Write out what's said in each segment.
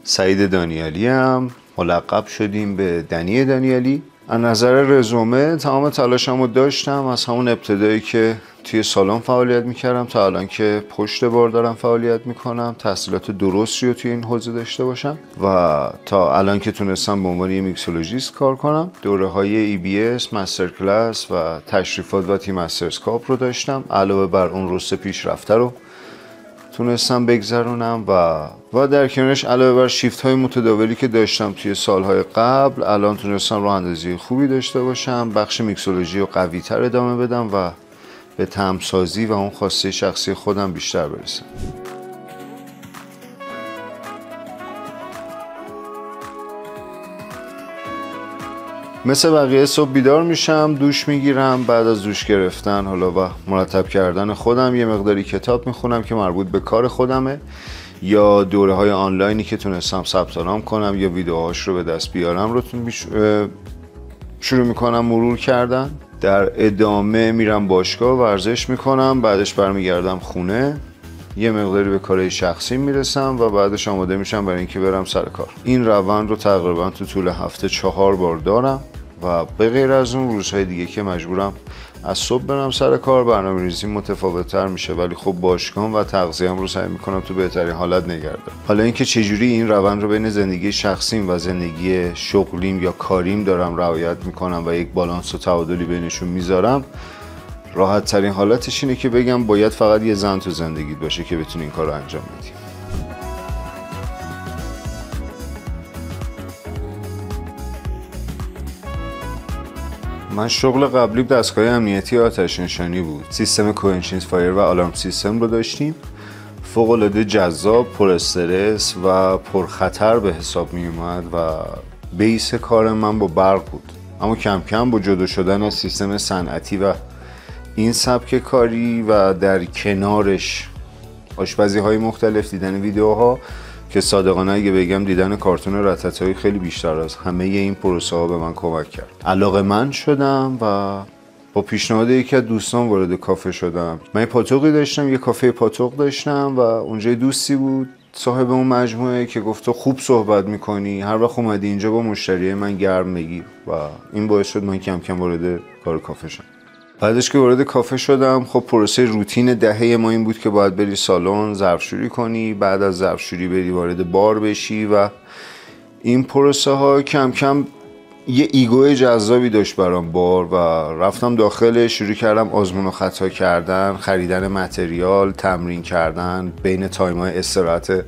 سعید دانیالی هم ملقب شدیم به دنی دانیالی. از نظر رزومه تمام تلاشمو داشتم از همون ابتدایی که توی سالن فعالیت میکردم تا الان که پشت بار دارم فعالیت میکنم، تحصیلات درستی رو توی این حوزه داشته باشم و تا الان که تونستم به عنوان میکسولوژیست کار کنم. دوره‌های EBS، مستر کلاس و تشریفات و تیم مسترز کاپ رو داشتم. علاوه بر اون رشد پیشرفته رو تونستم بگذرونم و در کنارش علاوه بر شیفت های متداولی که داشتم توی سالهای قبل، الان تونستم راه اندازی خوبی داشته باشم، بخش میکسولوژی رو قوی تر ادامه بدم و به طعم‌سازی و اون خواسته شخصی خودم بیشتر برسم. مثل بقیه صبح بیدار میشم، دوش میگیرم، بعد از دوش گرفتن حالا و مرتب کردن خودم یه مقداری کتاب میخونم که مربوط به کار خودمه یا دوره های آنلاینی که تونستم ثبت نام کنم یا ویدیوهاش رو به دست بیارم رو شروع میکنم مرور کردن. در ادامه میرم باشگاه ورزش میکنم، بعدش برمیگردم خونه، یه مقداری به کارهای شخصی میرسم و بعدش آماده میشم برای اینکه برم سر کار. این روند رو تقریبا تو طول هفته 4 بار دارم و به غیر از اون روزهای دیگه که مجبورم از صبح برم سر کار برنامه‌ریزی متفاوت‌تر میشه، ولی خب باشگاهم و تغذیه‌ام رو سعی میکنم تو بهترین حالت نگه دارم. حالا اینکه چجوری این روند رو بین زندگی شخصیم و زندگی شغلیم یا کاریم دارم رعایت میکنم و یک بالانس و تعادلی بینشون میذارم، راحت ترین حالتش اینه که بگم باید فقط یه زن تو زندگیت باشه که بتونی این کار رو انجام بدی. من شغل قبلی دستگاه امنیتی آتش نشانی بود. سیستم کوهنشینز فایر و آلارم سیستم رو داشتیم. فوق‌العاده جذاب، پر استرس و پر خطر به حساب می اومد و بیس کار من با برق بود. اما کم کم با جدا شدن از سیستم صنعتی و این سبک کاری و در کنارش آشپزی های مختلف، دیدن ویدیوها که صادقانه اگه بگم دیدن کارتون رتتایی خیلی بیشتر از همه این پروسه ها به من کمک کرد. علاقه‌مند شدم و با پیشنهاد یکی از دوستان وارد کافه شدم. من یه پاتوقی داشتم، یه کافه پاتوق داشتم و اونجا دوستی بود صاحب اون مجموعه که گفت تو خوب صحبت میکنی، هر وقت اومدی اینجا با مشتری من گرم بگیر و این باعث شد من کم کم وارد کار کافه شدم. بعدش که وارد کافه شدم، خب پروسه روتین دهه ما این بود که باید بری سالن ظرفشویی کنی، بعد از ظرفشویی بری وارد بار بشی و این پروسه ها کم کم یه ایگو جذابی داشت برام بار و رفتم داخل، شروع کردم آزمون و خطا کردن، خریدن متریال، تمرین کردن، بین تایم‌های استراحت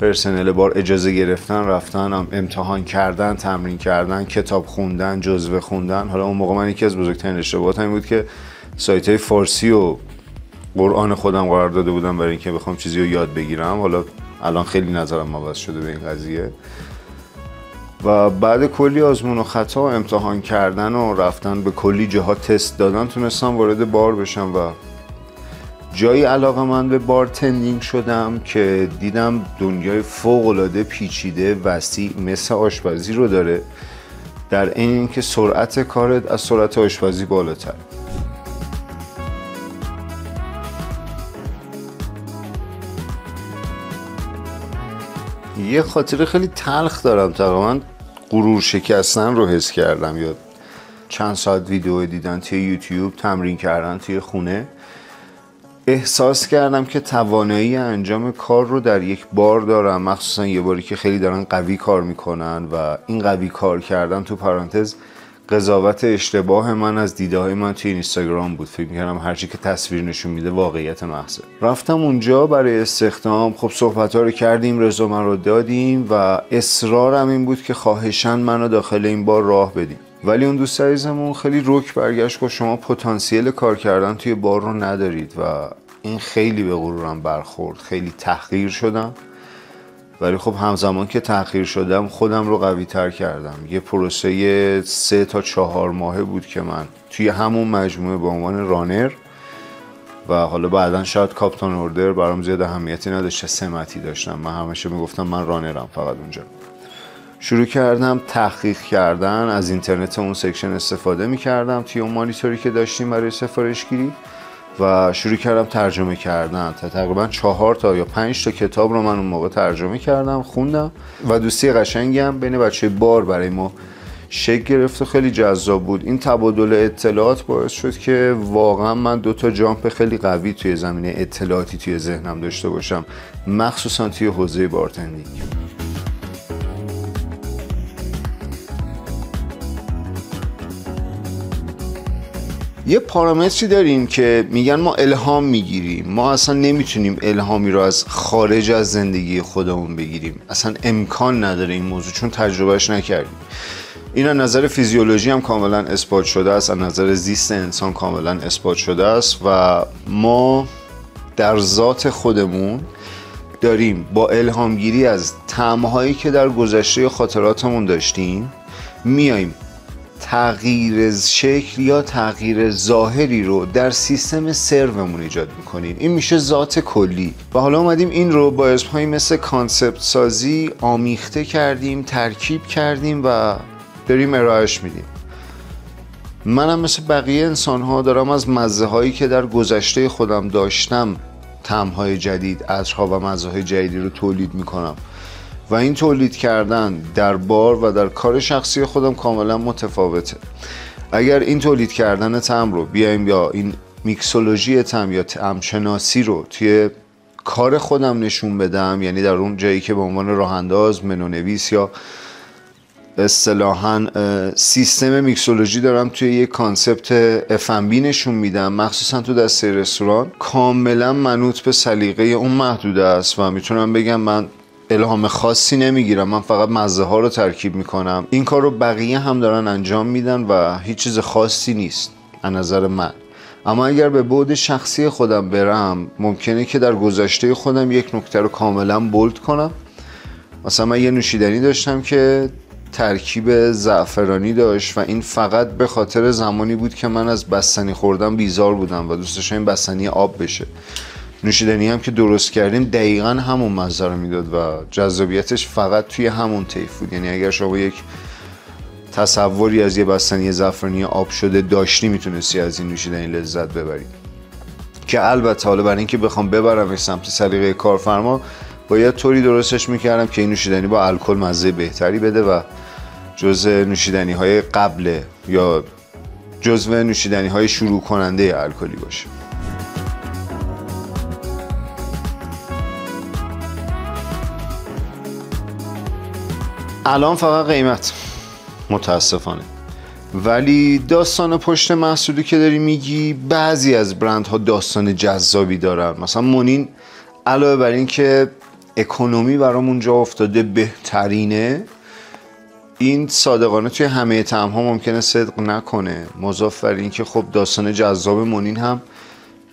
پرسنل بار اجازه گرفتن، رفتن امتحان کردن، تمرین کردن، کتاب خوندن، جزوه خوندن. حالا اون موقع من یکی از بزرگترین اشتباهاتم این بود که سایت‌های فارسی و قرآن خودم قرار داده بودم برای اینکه بخوام چیزی رو یاد بگیرم. حالا الان خیلی نظرم عوض شده به این قضیه و بعد کلی آزمون و خطا و امتحان کردن و رفتن به کلی جاها تست دادن تونستم وارد بار بشم و جایی علاقه من به بارتندینگ شدم که دیدم دنیای فوق‌العاده پیچیده وسیع مثل آشپزی رو داره، در این اینکه سرعت کارت از سرعت آشپزی بالاتر. یه خاطره خیلی تلخ دارم، تقریبا غرور شکستن رو حس کردم یا چند ساعت ویدیو دیدن توی یوتیوب، تمرین کردن توی خونه. احساس کردم که توانایی انجام کار رو در یک بار دارم، مخصوصا یه باری که خیلی دارن قوی کار میکنن و این قوی کار کردن تو پرانتز قضاوت اشتباه من از دیده‌های من توی اینستاگرام بود. فکر می‌کردم هرچی که تصویر نشون میده واقعیت محضه. رفتم اونجا برای استخدام، خب صحبت‌ها رو کردیم، رزومه رو دادیم و اصرارم این بود که خواهشاً منو داخل این بار راه بدیم. ولی اون دوست عزیزمون خیلی رک برگشت گفت شما پتانسیل کار کردن توی بار رو ندارید و این خیلی به غرورم برخورد. خیلی تحقیر شدم، ولی خب همزمان که تأخیر شدم خودم رو قوی تر کردم. یه پروسه 3 تا 4 ماهه بود که من توی همون مجموعه به عنوان رانر و حالا بعداً شاید کاپتان اوردر برام زیاد اهمیتی نداشت، سمتی داشتم. من همیشه میگفتم من رانرم فقط اونجا. شروع کردم تحقیق کردن، از اینترنت اون سکشن استفاده میکردم توی اون مانیتوری که داشتیم برای سفارشگیری و شروع کردم ترجمه کردن. تقریبا 4 تا یا 5 تا کتاب رو من اون موقع ترجمه کردم، خوندم و دوستی قشنگی هم بین بچه بار برای ما شکل گرفت و خیلی جذاب بود. این تبادل اطلاعات باعث شد که واقعا من 2 تا جامپ خیلی قوی توی زمینه اطلاعاتی توی ذهنم داشته باشم، مخصوصا توی حوزه بارتندینگ. یه پارامتری داریم که میگن ما الهام میگیریم. ما اصلا نمیتونیم الهامی رو از خارج از زندگی خودمون بگیریم، اصلا امکان نداره این موضوع، چون تجربهش نکردیم. این از نظر فیزیولوژی هم کاملا اثبات شده است، از نظر زیست انسان کاملا اثبات شده است و ما در ذات خودمون داریم با الهامگیری از طعم‌هایی که در گذشته خاطراتمون داشتیم میایم تغییر شکل یا تغییر ظاهری رو در سیستم سرومون ایجاد میکنیم. این میشه ذات کلی و حالا اومدیم این رو با اسمهایی مثل کانسپت سازی آمیخته کردیم، ترکیب کردیم و داریم ارائهش میدیم. منم مثل بقیه انسان‌ها دارم از مزه هایی که در گذشته خودم داشتم طعم‌های جدید، عطرها و مزه‌های جدیدی رو تولید میکنم و این تولید کردن در بار و در کار شخصی خودم کاملا متفاوته. اگر این تولید کردن طعم رو بیایم یا این میکسولوژی طعم یا طعم شناسی رو توی کار خودم نشون بدم، یعنی در اون جایی که به عنوان راه انداز، منونویس یا اصطلاحاً سیستم میکسولوژی دارم توی یک کانسپت F&B نشون میدم، مخصوصا تو دسته رستوران، کاملا منوط به سلیقه اون محدوده است و میتونم بگم من الهام خاصی نمیگیرم، من فقط مزه ها رو ترکیب میکنم. این کار رو بقیه هم دارن انجام میدن و هیچ چیز خاصی نیست از نظر من. اما اگر به بعد شخصی خودم برم، ممکنه که در گذشته خودم یک نکته رو کاملا بولد کنم. مثلا من یه نوشیدنی داشتم که ترکیب زعفرانی داشت و این فقط به خاطر زمانی بود که من از بستنی خوردن بیزار بودم و دوست داشتم این بستنی آب بشه. نوشیدنی هم که درست کردیم دقیقاً همون مزه رو میداد و جذابیتش فقط توی همون طیف بود. یعنی اگر شما یک تصوری از یه بستنی زعفرانی آب شده داشتی میتونستی از این نوشیدنی لذت ببری. که البته حالا برای اینکه بخوام ببرمش سمت سلیقه کارفرما باید طوری درستش میکردم که این نوشیدنی با الکل مزه بهتری بده و جزء نوشیدنی های قبل یا جزء نوشیدنی های شروع کننده الکلی باشه. الان فقط قیمت متاسفانه، ولی داستان پشت محصولی که داری میگی، بعضی از برندها داستان جذابی دارن. مثلا مونین علاوه بر این که اکونومی برامون جا افتاده بهترینه، این صادقانه توی همه طعم‌ها ممکنه صدق نکنه. مضاف بر این که خب داستان جذاب مونین هم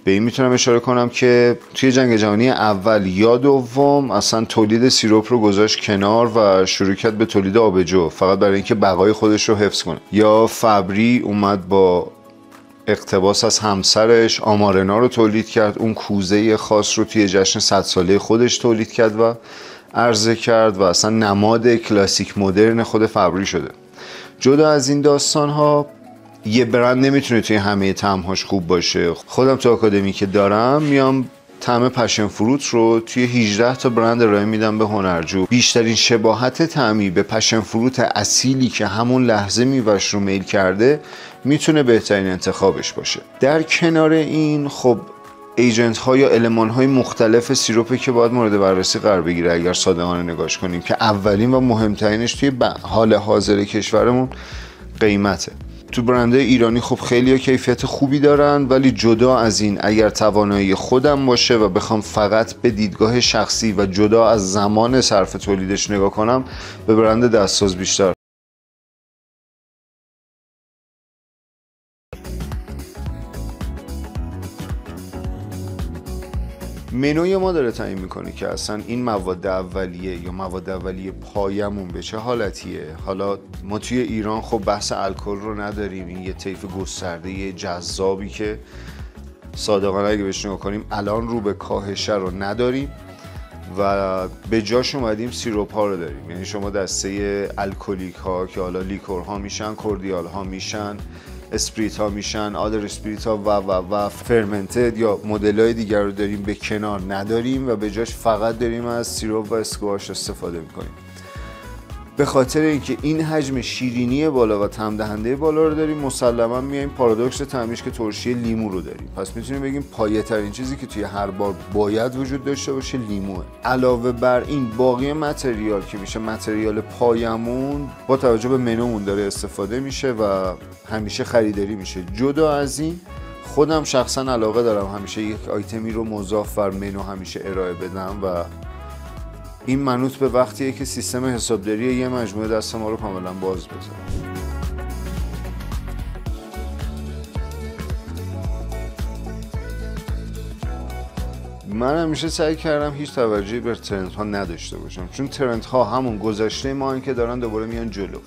به این میتونم اشاره کنم که توی جنگ جهانی اول یا دوم اصلا تولید سیروپ رو گذاشت کنار و شروع کرد به تولید آبجو فقط برای اینکه بقای خودش رو حفظ کنه. یا فبری اومد با اقتباس از همسرش آمارنا رو تولید کرد، اون کوزه خاص رو توی جشن 100 ساله خودش تولید کرد و عرضه کرد و اصلا نماد کلاسیک مدرن خود فبری شده. جدا از این داستان ها، یه برند نمیتونه توی همه طعم‌هاش خوب باشه. خودم تو آکادمی که دارم میام طعم پشن فروت رو توی 18 تا برند ارائه میدم به هنرجو. بیشترین شباهت طعمی به پشن فروت اصیلی که همون لحظه میوه‌اش رو میل کرده میتونه بهترین انتخابش باشه. در کنار این خب ایجنت ها یا المان های مختلف سیروپی که باید مورد بررسی قرار بگیره اگر صادقانه نگاش کنیم، که اولین و مهمترینش توی حال حاضر کشورمون قیمته. تو برندهای ایرانی خب خیلی کیفیت خوبی دارن، ولی جدا از این اگر توانایی خودم باشه و بخوام فقط به دیدگاه شخصی و جدا از زمان صرف تولیدش نگاه کنم، به برند دستساز بیشتر. منوی ما داره تعیین میکنه که اصلا این مواد اولیه یا مواد اولیه پایمون به چه حالتیه. حالا ما توی ایران خب بحث الکل رو نداریم، این یه طیف گسترده جذابی که صادقانه اگه بهش نگاه کنیم الان رو به کاهشه رو نداریم و به جاش اومدیم سیروپ ها رو داریم. یعنی شما دسته الکلیک ها که حالا لیکور ها میشن، کوردیال ها میشن، اسپریت میشن، آدر اسپریت و فرمنتد یا مدل‌های دیگر رو داریم به کنار نداریم و به جاش فقط داریم از سیروپ و اسکواش استفاده میکنیم. به خاطر اینکه این حجم شیرینی بالا و طعم دهنده بالا رو داریم، مسلما میایم پارادوکس طعمیش که ترشی لیمو رو داریم. پس میتونیم بگیم پایه ترین چیزی که توی هر بار باید وجود داشته باشه لیموه. علاوه بر این باقی متریال که میشه متریال پایمون با توجه به منومون داره استفاده میشه و همیشه خریداری میشه. جدا از این خودم شخصا علاقه دارم همیشه یک آیتمی رو مضاف بر منو همیشه ارائه بدم و این منوط به وقتیه که سیستم حسابداری یه مجموعه دست ما رو کاملا باز بذاره. من همیشه سعی کردم هیچ توجهی به ترندها نداشته باشم، چون ترندها همون گذشته ما این که دارن دوباره میان جلو.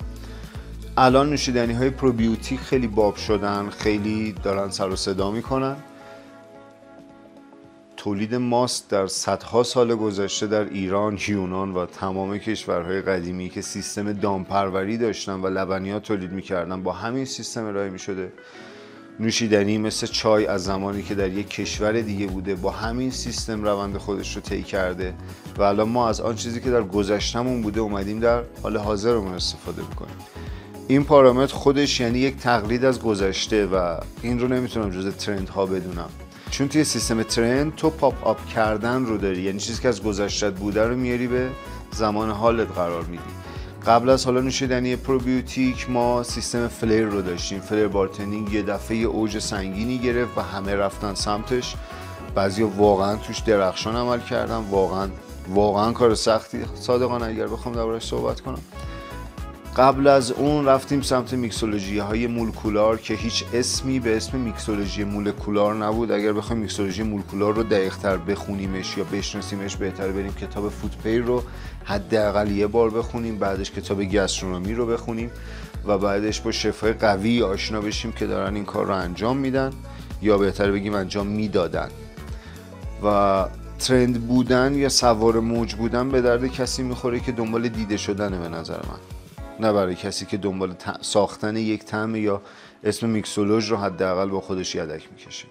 الان نوشیدنی های پروبیوتیک خیلی باب شدن، خیلی دارن سر و صدا میکنن. تولید ماست در صدها سال گذشته در ایران، یونان و تمام کشورهای قدیمی که سیستم دامپروری داشتن و لبنیات تولید میکردن با همین سیستم ارائه میشده. نوشیدنی مثل چای از زمانی که در یک کشور دیگه بوده با همین سیستم روند خودش رو طی کرده و الان ما از آن چیزی که در گذشتمون بوده اومدیم در حال حاضرمون استفاده میکنیم. این پارامتر خودش یعنی یک تقلید از گذشته و این رو نمیتونم جزء ترندها بدونم، چون توی سیستم ترند تو پاپ آپ کردن رو داری، یعنی چیزی که از گذشتت بوده رو میاری به زمان حالت قرار میدی. قبل از حالا نوشیدنی پروبیوتیک ما سیستم فلیر رو داشتیم. فلیر بارتنینگ یه دفعه اوج سنگینی گرفت و همه رفتن سمتش. بعضیا واقعا توش درخشان عمل کردن، واقعا کار سختی صادقانه اگر بخوام دربارش صحبت کنم. قبل از اون رفتیم سمت میکسولوژی های مولکولار که هیچ اسمی به اسم میکسولوژی مولکولار نبود. اگر بخوایم میکسولوژی مولکولار رو دقیق‌تر بخونیمش یا بشناسیمش بهتره بریم کتاب فودپیر رو حداقل یه بار بخونیم، بعدش کتاب گاسترونومی رو بخونیم و بعدش با شفای قوی آشنا بشیم که دارن این کار رو انجام میدن یا بهتره بگیم انجام میدادن. و ترند بودن یا سوار موج بودن به درد کسی میخوره که دنبال دیده شدنه به نظر من، نه برای کسی که دنبال ساختن یک طعم یا اسم میکسولوژ رو حداقل با خودش یدک میکشه.